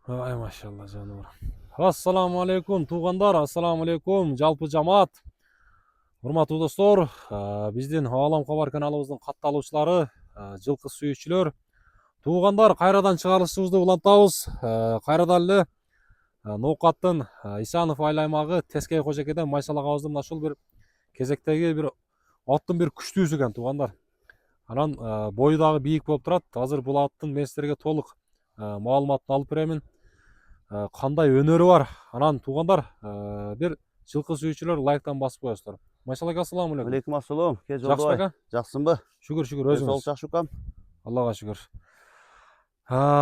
Ay maşallah canım. Assalamu alaikum tuğanдар, assalamu alaikum жалпы жамаат. Урматтуу достор, биздин Алам Кабар каналыбыздын катталуучулары, жылкы сүйүүчүлөр, туугандар кайрадан чыгарылышыбызды улантабыз. Кайрадан эле Ноокаттын Исанов айыл аймагы Тескей Кожокейден майсалагабыздын мына ушул бир кезектеги бир аттын бир күчтүүсү экен туугандар. Анан бою дагы бийик болуп турат. Азыр бул аттын мен силерге толук маалыматын алып беремин. Кандай өнөрү бар. Анан туугандар, бир жылкы сүйүүчүлөр лайктан басып коесуздар. Майсал ака, ассаламу алейкум. Алейкум ассалам. Ке Жакшы жолдобай. ака? Жаксыңбы? Шүгүр, өзүңүз. Сол жакшы укам. Аллага шүгүр.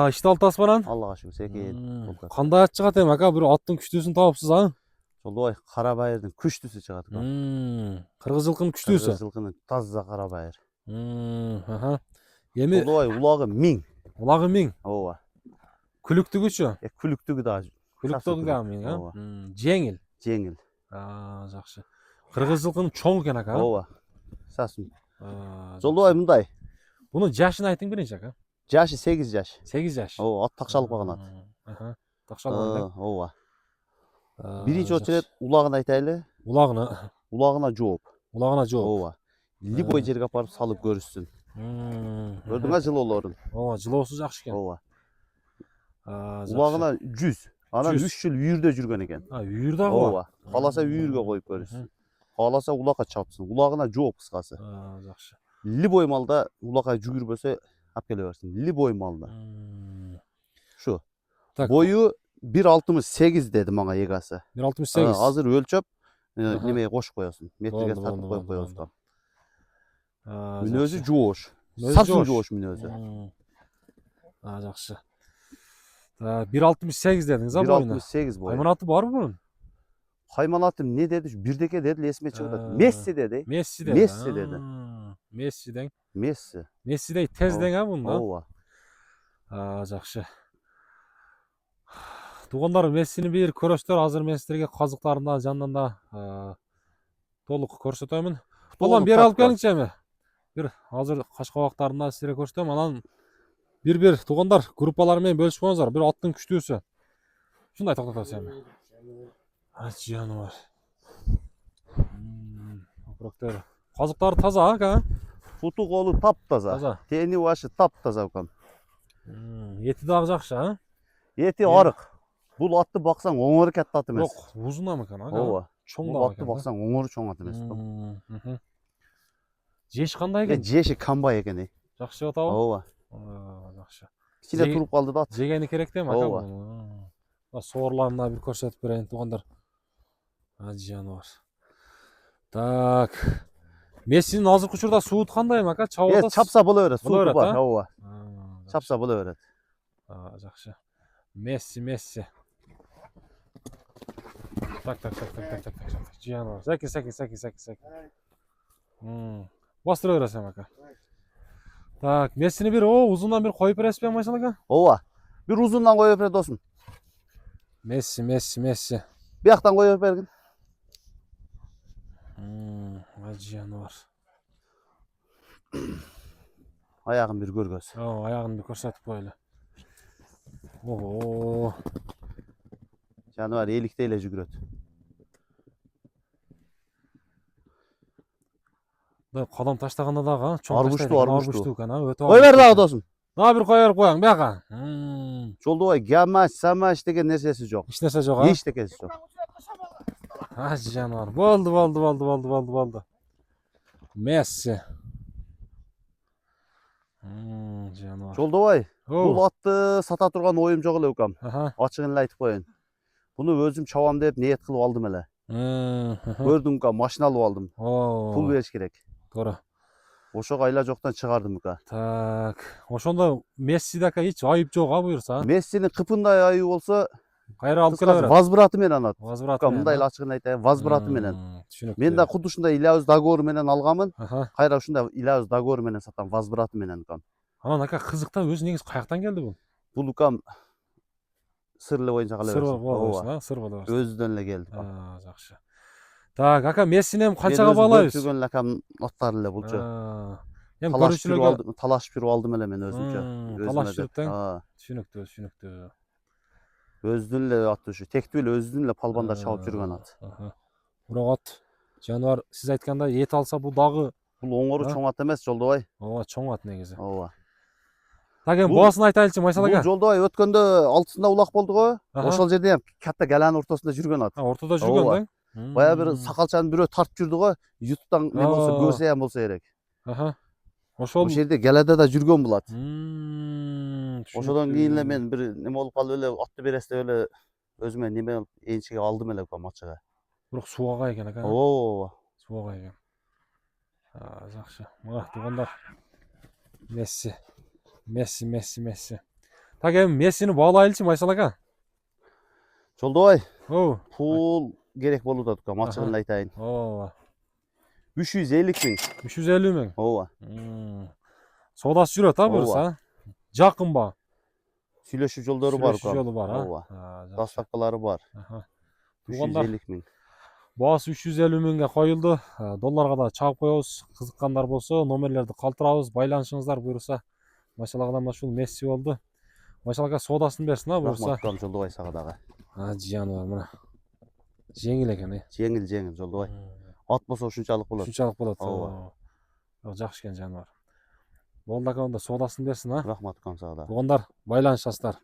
Иште алтасыз анан? Аллага шүгүр. Секейин. Кандай ат чыгат эми ака? Бир аттын күчтүүсүн табыпсыз, а? Жолдобай, кара байырдын күчтүүсү чыгат укам. Кыргыз жылкынын күчтүүсү. Кыргыз жылкынын таза кара байыр. Эми Жолдобай, улагы 1000. улагы 1000. Ооба. Күлүктүгүчү? Күлүктүгү да. Күлүктүгү да 1000, а? Жеңил. Жеңил. Жакшы. Кыргыз жылкынын чоң экен ака. Ооба. Сасым. Жолдобай, мындай. Бунун жашын айтың биринчи ака. Жашы 8 жаш. 8 жаш. Ооба, ат такшалып калган ат. Такшалып. Ооба. Биринчи очередь улагын айтайлы. Улагына. Улагына жооп. Улагына жооп. Ооба. Любой жерге апарып салып көрүшсүн. Көрдүңбү жылоолорун? Ооба, жылоосу жакшы экен. Ооба. Улагына 100. Анан 3 жыл үйүрдө жүргөн экен. Үйүр дагы бар. Ооба. Кааласа үйүргө коюп көрүшсүн. Кааласа улакка чапсын. Улагына жооп кыскасы. Жакшы. Любой малда улакка жүгүрбөсө алып келе берсин. Любой малда. Шу. Бою 1.68 деди мага эгасы. 1.68. Азыр өлчөп немеге кошуп коесуң. Метрге тартып коюп коебуз. Мүнөзү жоош. Сапсын жоош мүнөзү. Жакшы. 1.68 дедиңиз, а боюна? 1.68 бою. Кайманаты барбы bunun? Кайманатым не деди? Бирдеке деди, эсиме чыгып. Месси деди. Месси деди. Месси деди. Месси дең. Месси. Месси дей тез дең, а bunun? Ооба. Жакшы. Туугандар, Мессини бир көрөсүздөр. Азыр мен силерге казыктарын да жанынан да толук көрсөтөмүн. Болон бери алып келиңчи эми. Бир азыр каш кабактарын да силерге көрсөтөм. Анан бир туугандар группалар менен бөлүшүп коюңуздар. Бир аттын күчтүүсү. Шундай токтотосуз эми. Жаныбар. Опроктор. Казыктары таза, ака? Футу колу таптаза. Таза. Тени башы таптаза укам. Эти дагы жакшы, а? Эти арык. Бул атты баксаң оңору кетти ат эмес. Жок, узун экен, ака. Ооба. Чоң Бул да атты баксаң оңору чоң ат эмес. Жеш кандай экен? Жеши камбай экен. Жакшы жеп атабы? Ооба. Жакшы. Кичине туруп калды да ат. Жегени керек да эми, ака? Ооба. Соорларын да бир көрсөтүп берейин, туугандар. Жаныбар. Так. Мессинин азыркы учурда суут кандай эми, ака? Чабып атасыз? Чапса боло берет, сууту бар. Ооба. Чапса боло берет. Жакшы. Месси. Так. Жаныбар. Секи. Бастыра бересиң, ака. Так, Мессини бир узундан бир коюп бересизби, Майсал ака? Ооба. Бир узундан коюп берет досум. Месси. Бияктан коюп бергин. Жаныбар. Аягын бир көргөз. Аягын бир көрсөтүп коелу. Ого. Жаныбар эликте эле жүгүрөт. Кадам таштаганда дагы чоң арбуштуу экен, өтө. Кой бер дагы досум. Дагы бир коюп коюң, бияка. Жолдобай, гамаш деген нерсеси жок. Эч нерсе жок, а? Эчтекеси жок. Жаныбар. Болду. Месси. Жаныбар. Жолдобай, бул атты сата турган оюм жок эле укам. Ачыгын эле айтып коеюн. Буну өзүм чабам деп ниет кылып алдым эле. Көрдүм укам, машина алып алдым. Пул бериш керек. Туура. Ошого айла жоктан чыгардым ука. Так. Ошондо Мессиде ака эч айып жок, а буюрса? Мессинин кыпындай айыбы болсо, кайра алып келе берет. Возвраты менен ат. Возвраты менен. Мындай эле ачыгын айтайын, возвраты менен. Түшүнүктүү. Мен да куду ушундай илябыз договор менен алганмын. Кайра ушундай илябыз договор менен сатам, возвраты менен укам. Анан ака кызыкта өзү негизи каяктан келди бул? Бул укам сыр эле боюнча кала берсин. Ооба, сыр боло берсин. Өзүдөн эле келди. Жакшы. Так, ака Мессини эми канчага баалайбыз? Көргөн эле акам аттар эле булчу. Эми көрүүчүлөргө талашып жүрүп алдым эле мен өзүмчө. Талашып жүрүп тең. Түшүнүктүү. Өзүнүн эле аты ушу. Тектүү эле өзүнүн эле палбандар чабып жүргөн ат. Бирок ат жаныбар сиз айткандай эт алса бул дагы Бул оңору чоң ат эмес, Жолдобай. ооба чоң ат негизи. Ооба. Так эми баасын айтайлычы Майсал Бул ака. Жолдобай өткөндө алтысында улак болду го. Ошол жерде катта галанын ортосунда жүргөн ат. Ортодо жүргөн да. Бая бир сакалчаны бирөө тартып жүрдү го. YouTube'дан не болсо көрсө ham болсо керек. Ошол жерде галада да жүргөн бул ат. Ошодон Ошодон кийин эле мен бир неме болуп калып эле атты бересиз деп эле өзүмө неме энчиге алдым эле матчага. бирок сууга экен ака. Ооба. Сууга экен. Жакшы. Мына туугандар. Месси. Так эми Мессини баалайлычы Майсал ака. Жолдобай. Пул керек болуп атат матчыгын эле айтайын. Ооба. 350 миң. 350 миң. Ооба. Соодасы жүрөт буюрса. Жакынбы? Сүйлөшүү жолдору бар. Сүйлөшүү жолу бар, Ооба. Доставкалары бар. Туугандар. 350 миң. Баасы 350 миңге коюлду. Долларга да чагып коебуз. Кызыккандар болсо номерлерди калтырабыз, байланышыңыздар буюрса. Майсал агадан ушул Месси болду. Майсал ага соодасын берсин буюрса. Рахмат Жолдобай сага дагы. Жаныбар мына. Жеңил экен, Жеңил Жолдобай. Ат болсо ушунчалык болот. Ушунчалык болот. Ооба. Жакшы экен жаныбар. Болду ака, онда соодасын берсин, Рахмат сага дагы. Туугандар, байланышасыздар.